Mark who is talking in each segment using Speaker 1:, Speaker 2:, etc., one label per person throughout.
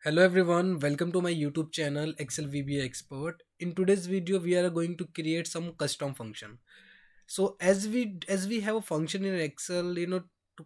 Speaker 1: Hello everyone, welcome to my YouTube channel ExcelVBA Expert. In today's video we are going to create some custom function. So as we have a function in Excel, to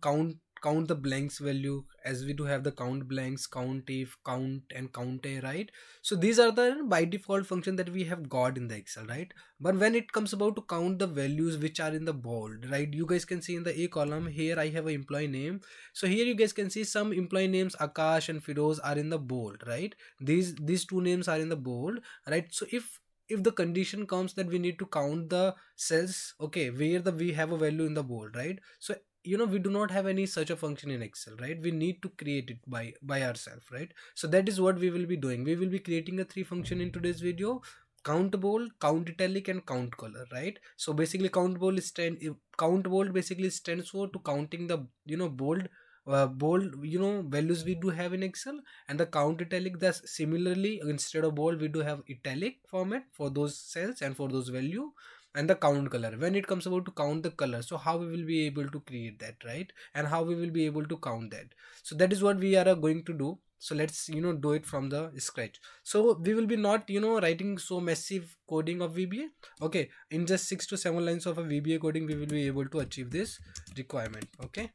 Speaker 1: count the blanks value, as we do have the count blanks, count if, count and count a, right? So these are the by default function that we have got in the Excel, right? But when it comes about to count the values which are in the bold, right? You guys can see in the A column here I have an employee name. So here you guys can see some employee names Akash and Firoz are in the bold, right? These two names are in the bold, right? So if the condition comes that we need to count the cells, okay, where we have a value in the bold, right? So we do not have any such a function in Excel, right? We need to create it by ourselves, right? So that is what we will be doing. We will be creating a three function in today's video: CountBold, CountItalic and CountColor, right? So basically CountBold basically stands for to counting the bold values we do have in Excel, and the CountItalic, that's similarly instead of bold we do have italic format for those cells and for those value, and the CountColor when it comes about to count the color. So how we will be able to create that, right? And how we will be able to count that. So that is what we are going to do. So let's do it from the scratch. So we will be not writing so massive coding of VBA. Okay, in just 6 to 7 lines of a VBA coding we will be able to achieve this requirement. Okay,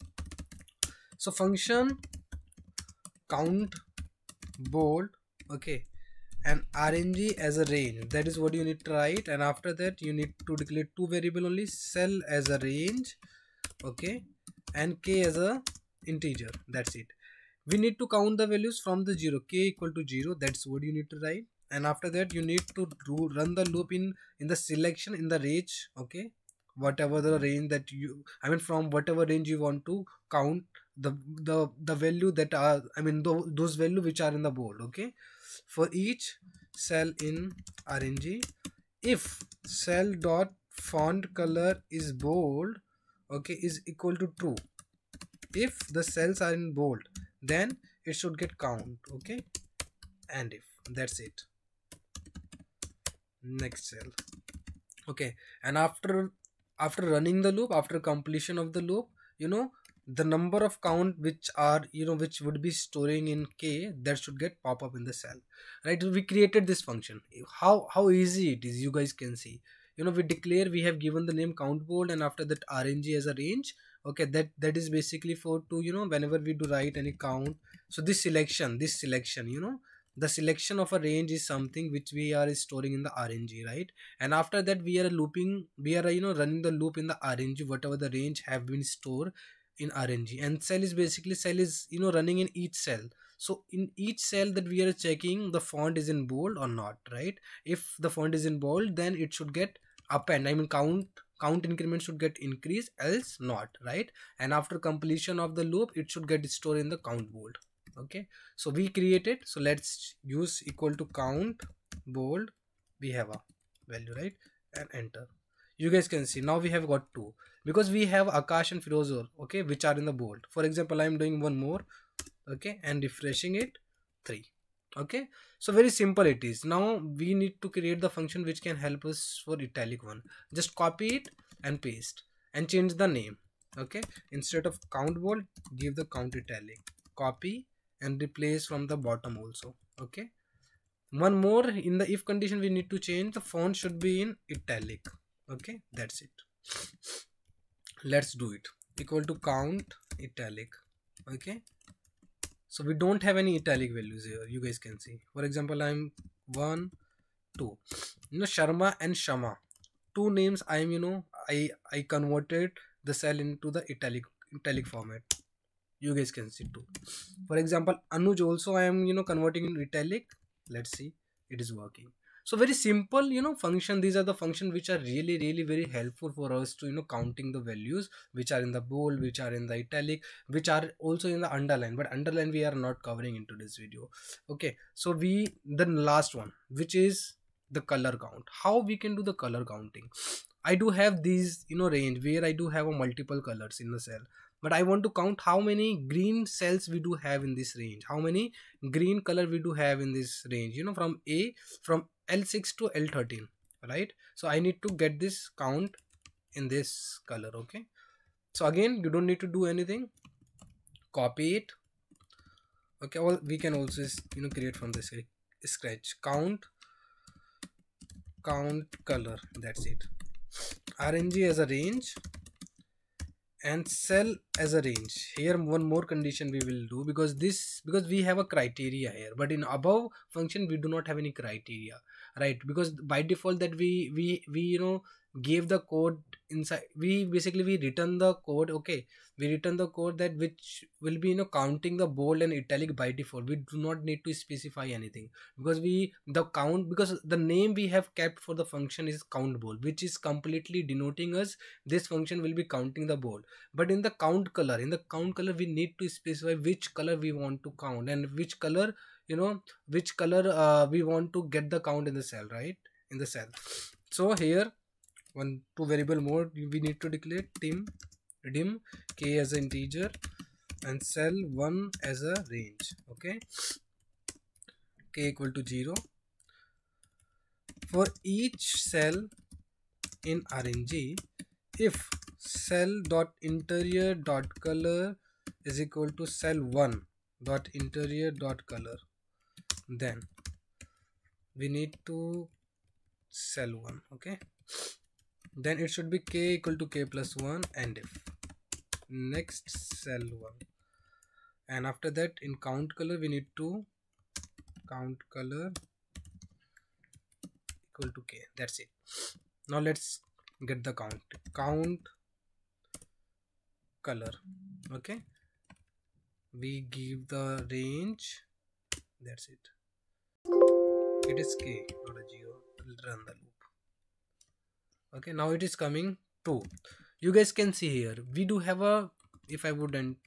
Speaker 1: so function count bold, okay, and rng as a range, that is what you need to write. And after that you need to declare two variable only: cell as a range, okay, and k as a integer. That's it. We need to count the values from the 0, k equal to 0. That's what you need to write. And after that you need to run the loop in the selection in the range, okay, whatever the range that from whatever range you want to count the value that are those value which are in the bold, okay. For each cell in rng, if cell dot font color is bold, okay, is equal to true. If the cells are in bold, then it should get count, okay. And if that's it, next cell, okay. And after running the loop, after completion of the loop, the number of count which are which would be storing in k, that should get pop up in the cell, right? We created this function. How easy it is, you guys can see. We declare, we have given the name CountBold, and after that rng as a range, okay. That is basically for to whenever we do write any count. So this selection the selection of a range is something which we are storing in the rng, right? And after that we are running the loop in the rng, whatever the range have been stored in rng. And cell is running in each cell. So in each cell that we are checking the font is in bold or not, right? If the font is in bold, then it should get append, count increment should get increased, else not, right? And after completion of the loop, it should get stored in the count bold, okay. So we create it. So let's use equal to count bold, we have a value, right? And enter. You guys can see now we have got two, because we have Akash and Firoz, okay, which are in the bold. For example, I am doing one more, okay, and refreshing it, 3, okay. So very simple it is. Now we need to create the function which can help us for italic one. Just copy it and paste and change the name, okay. Instead of CountBold, give the CountItalic, copy and replace from the bottom also, okay. One more, in the if condition we need to change the font should be in italic, okay. That's it. Let's do it. Equal to CountItalic, okay. So we don't have any italic values here, you guys can see. For example, I'm 1 2 Sharma and Shama, two names. I converted the cell into the italic format, you guys can see too. For example, Anuj also I am converting in italic. Let's see, it is working. So very simple function. These are the functions which are really very helpful for us to counting the values which are in the bold, which are in the italic, which are also in the underline. But underline we are not covering into this video, okay. So the last one, which is the color count. How we can do the color counting? I do have these range where I do have a multiple colors in the cell, but I want to count how many green cells we do have in this range, how many green color we do have in this range, from L6 to L13, right? So I need to get this count in this color, okay. So again, you don't need to do anything. Copy it, Okay, or we can also create from this scratch count color, that's it. RNG as a range and cell as a range. Here one more condition we will do, because we have a criteria here, but in above function we do not have any criteria, right? Because by default that we gave the code inside, we basically we return the code. Okay, we return the code that which will be counting the bold and italic by default. We do not need to specify anything, because because the name we have kept for the function is CountBold, which is completely denoting us this function will be counting the bold. But in the count color, we need to specify which color we want to count, and which color we want to get the count in the cell, right? In the cell. So here two variable mode we need to declare dim k as an integer and cell1 as a range. Okay, k equal to 0 for each cell in RNG. If cell dot interior dot color is equal to cell1 dot interior dot color, then we need to cell1. Okay, then it should be k equal to k plus 1, and if next cell1, and after that in count color we need to count color equal to k. That's it. Now let's get the count color. Okay, we give the range, that's it. It is k, not a 0. Run the loop. Okay, now it is coming 2. You guys can see here we do have a, if I would end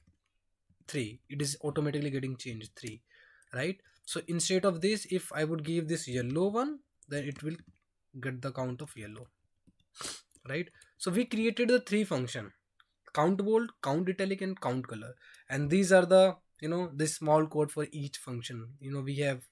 Speaker 1: 3, it is automatically getting changed 3, right? So instead of this, if I would give this yellow one, then it will get the count of yellow, right? So we created the 3 function: CountBold, CountItalic, and CountColor, and these are the this small code for each function we have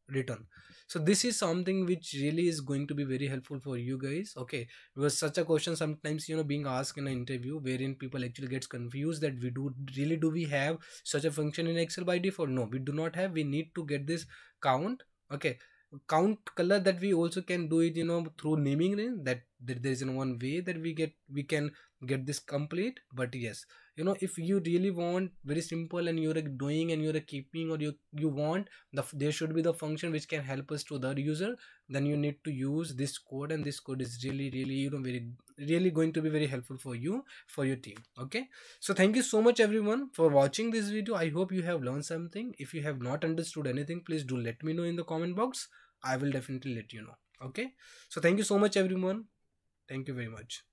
Speaker 1: written. So this is something which really is going to be very helpful for you guys. Okay, because such a question sometimes being asked in an interview, wherein people actually gets confused that do we have such a function in Excel by default? No, we do not have. We need to get this count. Okay, count color, that we also can do it through naming range, that there is one way that we can get this complete. But yes, if you really want very simple and you're doing and you're keeping, or you want there should be the function which can help us to the user, then you need to use this code, and this code is really really going to be very helpful for you, for your team. Okay, so thank you so much everyone for watching this video. I hope you have learned something. If you have not understood anything, please do let me know in the comment box. I will definitely let you know. Okay, so thank you so much everyone. Thank you very much.